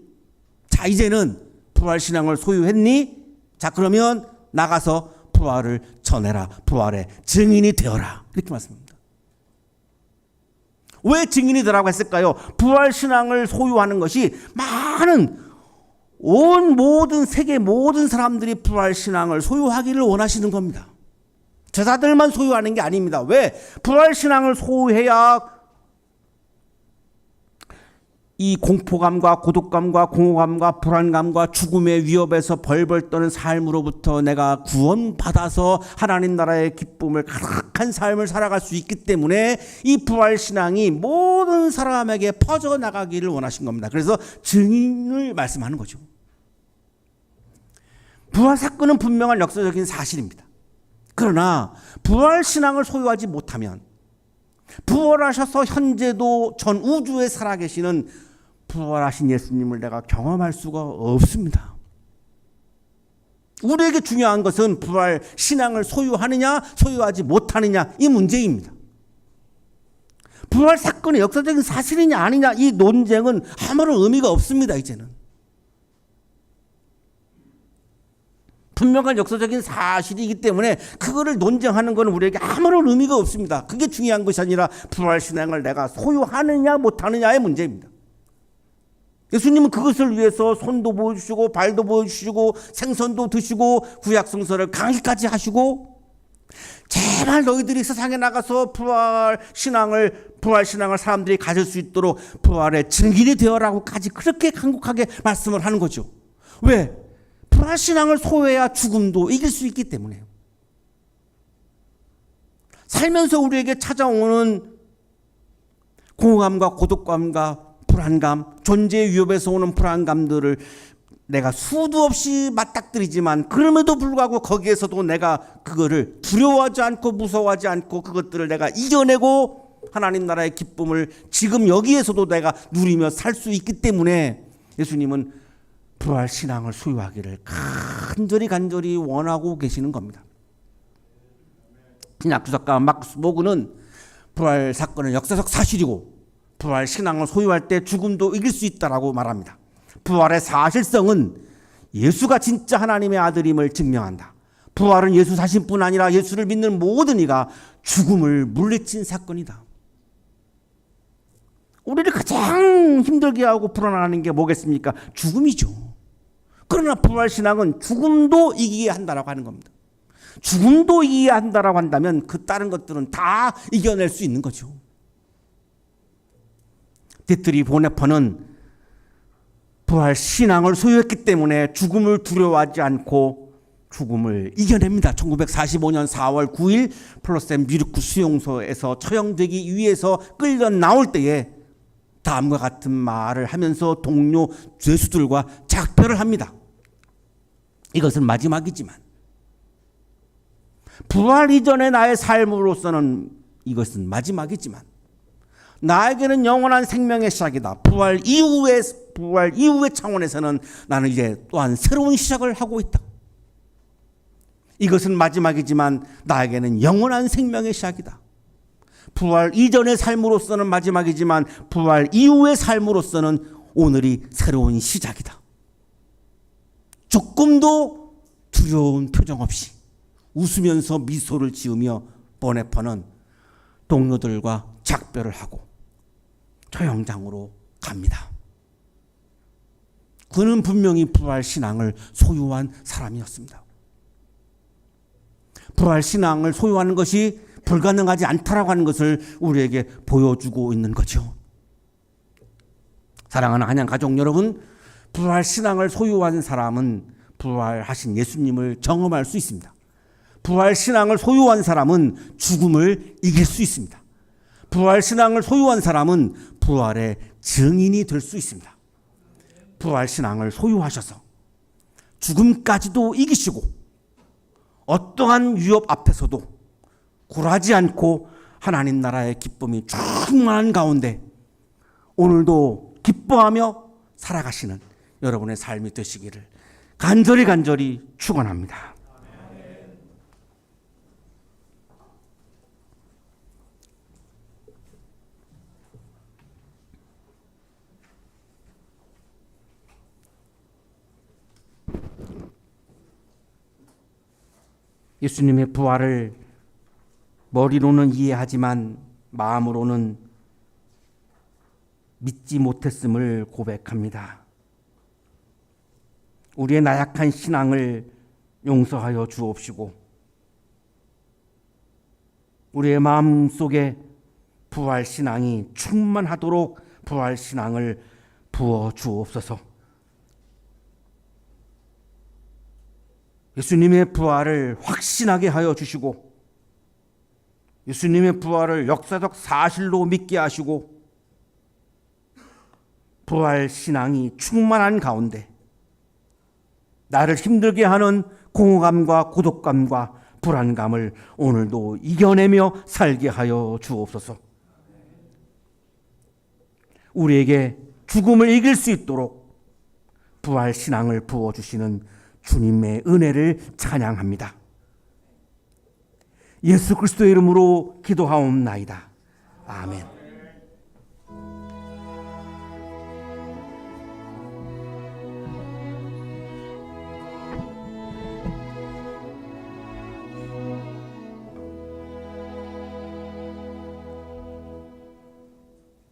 자, 이제는 부활신앙을 소유했니? 자, 그러면 나가서 부활을 전해라. 부활의 증인이 되어라. 이렇게 말씀합니다. 왜 증인이 되라고 했을까요? 부활신앙을 소유하는 것이 많은 모든 세계 모든 사람들이 부활신앙을 소유하기를 원하시는 겁니다. 제자들만 소유하는 게 아닙니다. 왜? 부활신앙을 소유해야 이 공포감과 고독감과 공허감과 불안감과 죽음의 위협에서 벌벌 떠는 삶으로부터 내가 구원받아서 하나님 나라의 기쁨을 가득한 삶을 살아갈 수 있기 때문에 이 부활신앙이 모든 사람에게 퍼져나가기를 원하신 겁니다. 그래서 증인을 말씀하는 거죠. 부활 사건은 분명한 역사적인 사실입니다. 그러나 부활신앙을 소유하지 못하면, 부활하셔서 현재도 전 우주에 살아계시는 부활하신 예수님을 내가 경험할 수가 없습니다. 우리에게 중요한 것은 부활신앙을 소유하느냐 소유하지 못하느냐, 이 문제입니다. 부활 사건이 역사적인 사실이냐 아니냐, 이 논쟁은 아무런 의미가 없습니다. 이제는 분명한 역사적인 사실이기 때문에 그거를 논쟁하는 것은 우리에게 아무런 의미가 없습니다. 그게 중요한 것이 아니라 부활신앙을 내가 소유하느냐 못하느냐의 문제입니다. 예수님은 그것을 위해서 손도 보여주시고 발도 보여주시고 생선도 드시고 구약성서를 강의까지 하시고, 제발 너희들이 세상에 나가서 부활신앙을 사람들이 가질 수 있도록 부활의 증인이 되어라고까지 그렇게 간곡하게 말씀을 하는 거죠. 왜? 부활신앙을 소유해야 죽음도 이길 수 있기 때문에요. 살면서 우리에게 찾아오는 공허감과 고독감과 불안감, 존재의 위협에서 오는 불안감들을 내가 수도 없이 맞닥뜨리지만, 그럼에도 불구하고 거기에서도 내가 그거를 두려워하지 않고 무서워하지 않고 그것들을 내가 이겨내고 하나님 나라의 기쁨을 지금 여기에서도 내가 누리며 살 수 있기 때문에 예수님은 부활신앙을 소유하기를 간절히 원하고 계시는 겁니다. 신약주석가 마크스 보그는 부활 사건은 역사적 사실이고 부활신앙을 소유할 때 죽음도 이길 수 있다라고 말합니다. 부활의 사실성은 예수가 진짜 하나님의 아들임을 증명한다. 부활은 예수 자신뿐 아니라 예수를 믿는 모든 이가 죽음을 물리친 사건이다. 우리를 가장 힘들게 하고 불안하는 게 뭐겠습니까? 죽음이죠. 그러나 부활신앙은 죽음도 이기게 한다라고 하는 겁니다. 죽음도 이기게 한다라고 한다면 그 다른 것들은 다 이겨낼 수 있는 거죠. 디트리 보네퍼는 부활신앙을 소유했기 때문에 죽음을 두려워하지 않고 죽음을 이겨냅니다. 1945년 4월 9일 폴로셈 미르쿠 수용소에서 처형되기 위해서 끌려 나올 때에 다음과 같은 말을 하면서 동료 죄수들과 작별을 합니다. 이것은 마지막이지만, 부활 이전의 나의 삶으로서는 이것은 마지막이지만, 나에게는 영원한 생명의 시작이다. 부활 이후의 차원에서는 나는 이제 또한 새로운 시작을 하고 있다. 이것은 마지막이지만 나에게는 영원한 생명의 시작이다. 부활 이전의 삶으로서는 마지막이지만 부활 이후의 삶으로서는 오늘이 새로운 시작이다. 조금도 두려운 표정 없이 웃으면서 미소를 지으며 보네퍼는 동료들과 작별을 하고 처형장으로 갑니다. 그는 분명히 부활 신앙을 소유한 사람이었습니다. 부활 신앙을 소유하는 것이 불가능하지 않다라고 하는 것을 우리에게 보여주고 있는 거죠. 사랑하는 한양 가족 여러분, 부활 신앙을 소유한 사람은 부활하신 예수님을 경험할 수 있습니다. 부활 신앙을 소유한 사람은 죽음을 이길 수 있습니다. 부활 신앙을 소유한 사람은 부활의 증인이 될 수 있습니다. 부활 신앙을 소유하셔서 죽음까지도 이기시고 어떠한 위협 앞에서도 굴하지 않고 하나님 나라의 기쁨이 충만한 가운데 오늘도 기뻐하며 살아가시는 여러분의 삶이 되시기를 간절히 축원합니다. 예수님의 부활을 머리로는 이해하지만 마음으로는 믿지 못했음을 고백합니다. 우리의 나약한 신앙을 용서하여 주옵시고 우리의 마음속에 부활 신앙이 충만하도록 부활 신앙을 부어 주옵소서. 예수님의 부활을 확신하게 하여 주시고 예수님의 부활을 역사적 사실로 믿게 하시고 부활 신앙이 충만한 가운데 나를 힘들게 하는 공허감과 고독감과 불안감을 오늘도 이겨내며 살게 하여 주옵소서. 우리에게 죽음을 이길 수 있도록 부활 신앙을 부어주시는 주님의 은혜를 찬양합니다. 예수 그리스도의 이름으로 기도하옵나이다. 아멘.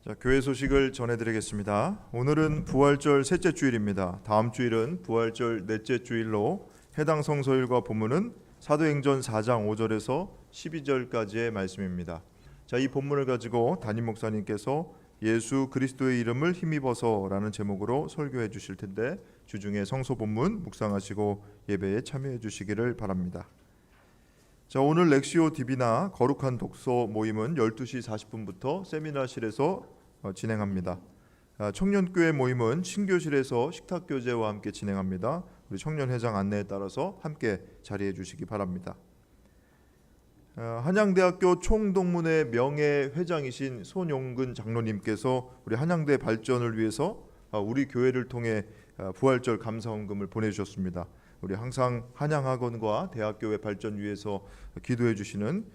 자, 교회 소식을 전해드리겠습니다. 오늘은 부활절 셋째 주일입니다. 다음 주일은 부활절 넷째 주일로 해당 성서일과 본문은 사도행전 4장 5절에서 12절까지의 말씀입니다. 자, 이 본문을 가지고 담임 목사님께서 예수 그리스도의 이름을 힘입어서라는 제목으로 설교해 주실 텐데 주중에 성서 본문 묵상하시고 예배에 참여해 주시기를 바랍니다. 자, 오늘 렉시오 디비나 거룩한 독서 모임은 12시 40분부터 세미나실에서 진행합니다. 청년교회 모임은 신교실에서 식탁교제와 함께 진행합니다. 우리 청년회장 안내에 따라서 함께 자리해 주시기 바랍니다. 한양대학교 총동문회 명예회장이신 손용근 장로님께서 우리 한양대 발전을 위해서 우리 교회를 통해 부활절 감사헌금을 보내주셨습니다. 우리 항상 한양학원과 대학교의 발전 위해서 기도해 주시는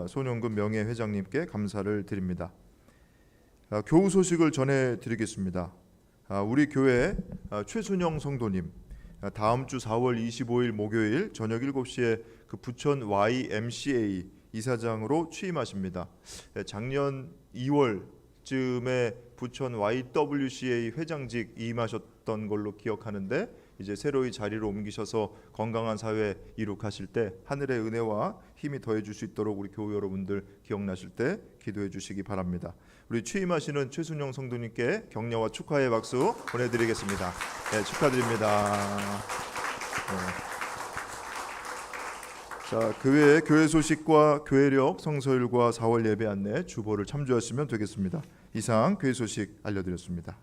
손용근 명예회장님께 감사를 드립니다. 교우 소식을 전해드리겠습니다. 우리 교회 최순영 성도님 다음 주 4월 25일 목요일 저녁 7시에 그 부천 YMCA 이사장으로 취임하십니다. 작년 2월쯤에 부천 YWCA 회장직 임하셨던 걸로 기억하는데 이제 새로이 자리로 옮기셔서 건강한 사회 이룩하실 때 하늘의 은혜와 힘이 더해 줄 수 있도록 우리 교우 여러분들 기억나실 때 기도해 주시기 바랍니다. 우리 취임하시는 최순영 성도님께 격려와 축하의 박수 보내드리겠습니다. 네, 축하드립니다. 자, 교회 소식과 교회력 성서일과 4월 예배 안내 주보를 참조하시면 되겠습니다. 이상 교회 소식 알려드렸습니다.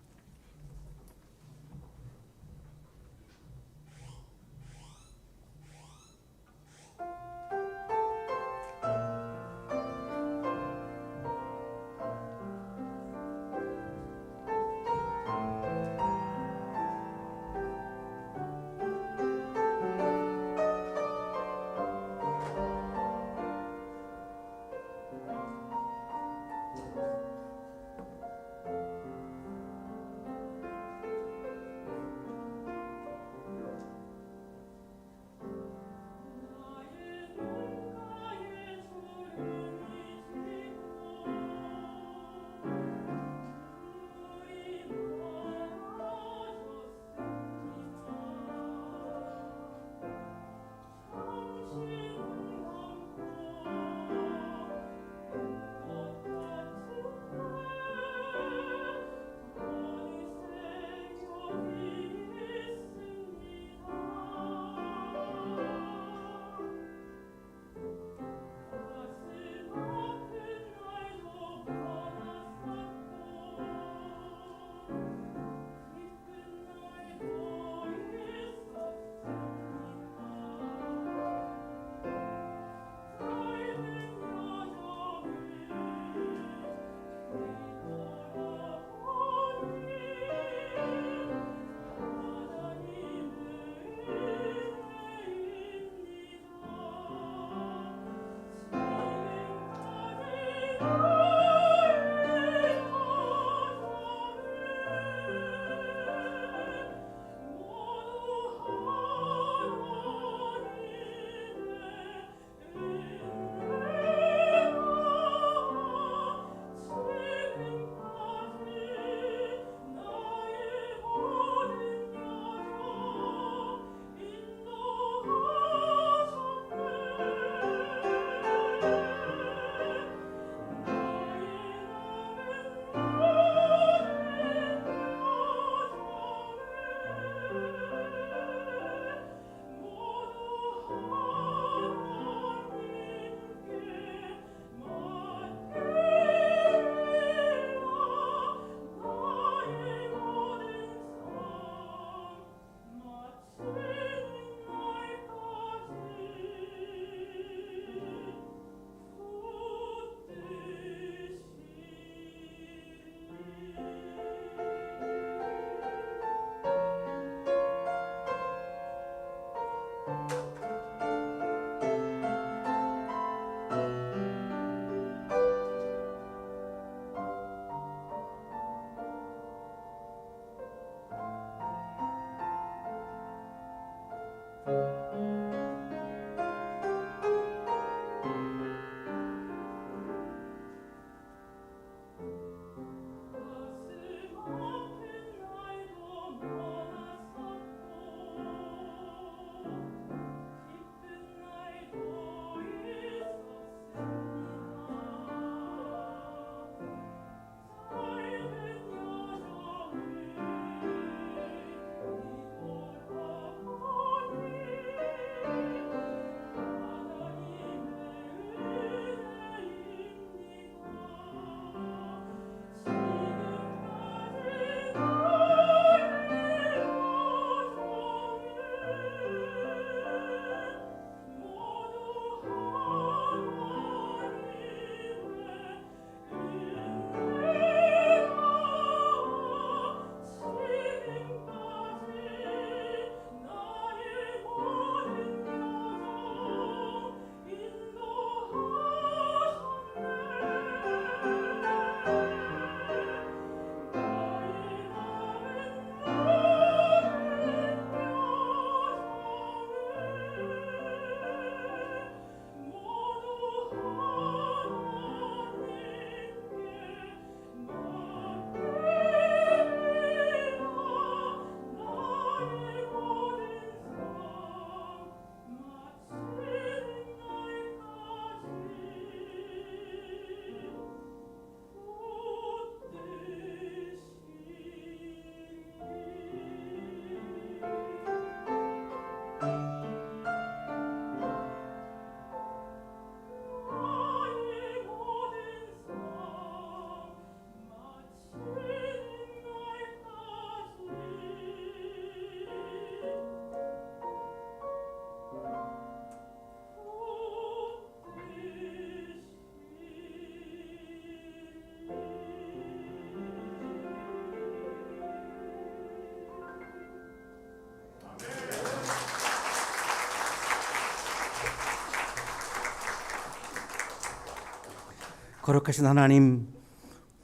거룩하신 하나님,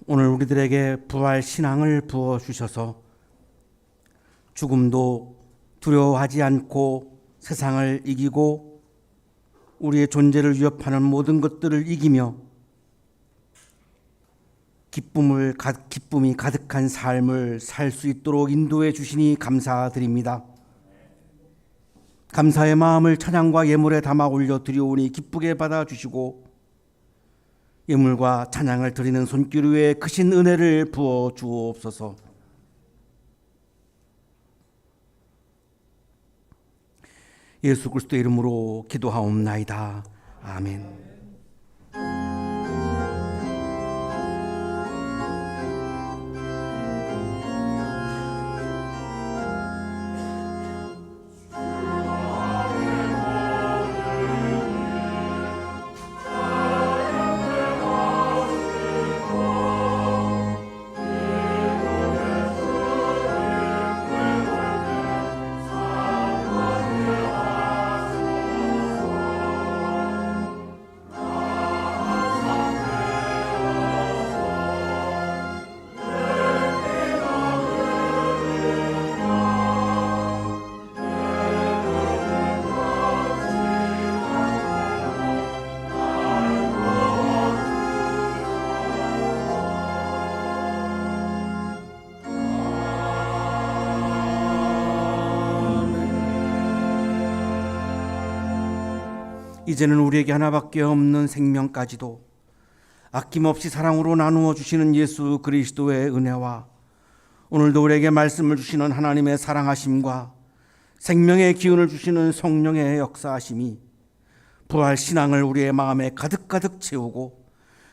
오늘 우리들에게 부활 신앙을 부어 주셔서 죽음도 두려워하지 않고 세상을 이기고 우리의 존재를 위협하는 모든 것들을 이기며 기쁨이 가득한 삶을 살 수 있도록 인도해 주시니 감사드립니다. 감사의 마음을 찬양과 예물에 담아 올려 드리오니 기쁘게 받아주시고 예물과 찬양을 드리는 손길 위에 크신 은혜를 부어 주옵소서. 예수 그리스도의 이름으로 기도하옵나이다. 아멘. 이제는 우리에게 하나밖에 없는 생명까지도 아낌없이 사랑으로 나누어 주시는 예수 그리스도의 은혜와 오늘도 우리에게 말씀을 주시는 하나님의 사랑하심과 생명의 기운을 주시는 성령의 역사하심이 부활 신앙을 우리의 마음에 가득가득 채우고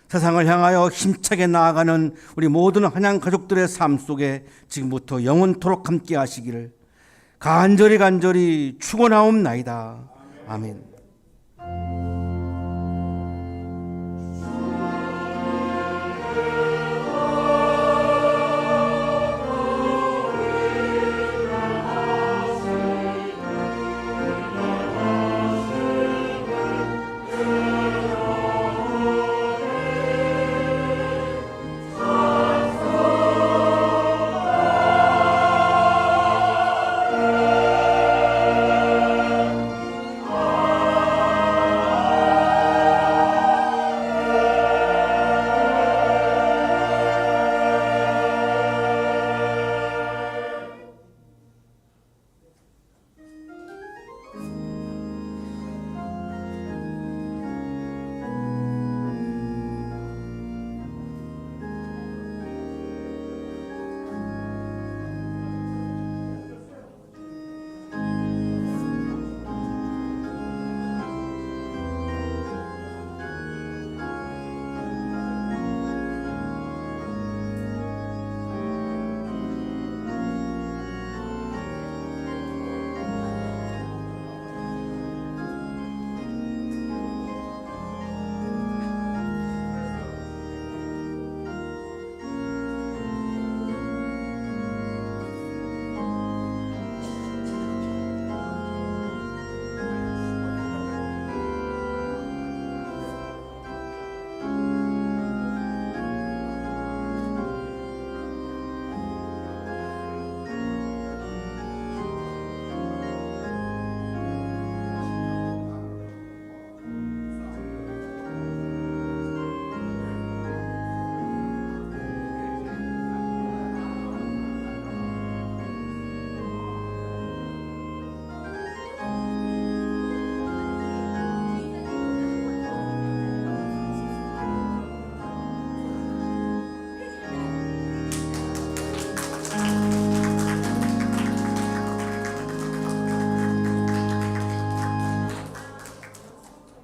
세상을 향하여 힘차게 나아가는 우리 모든 한양 가족들의 삶 속에 지금부터 영원토록 함께 하시기를 간절히 축원하옵나이다. 아멘.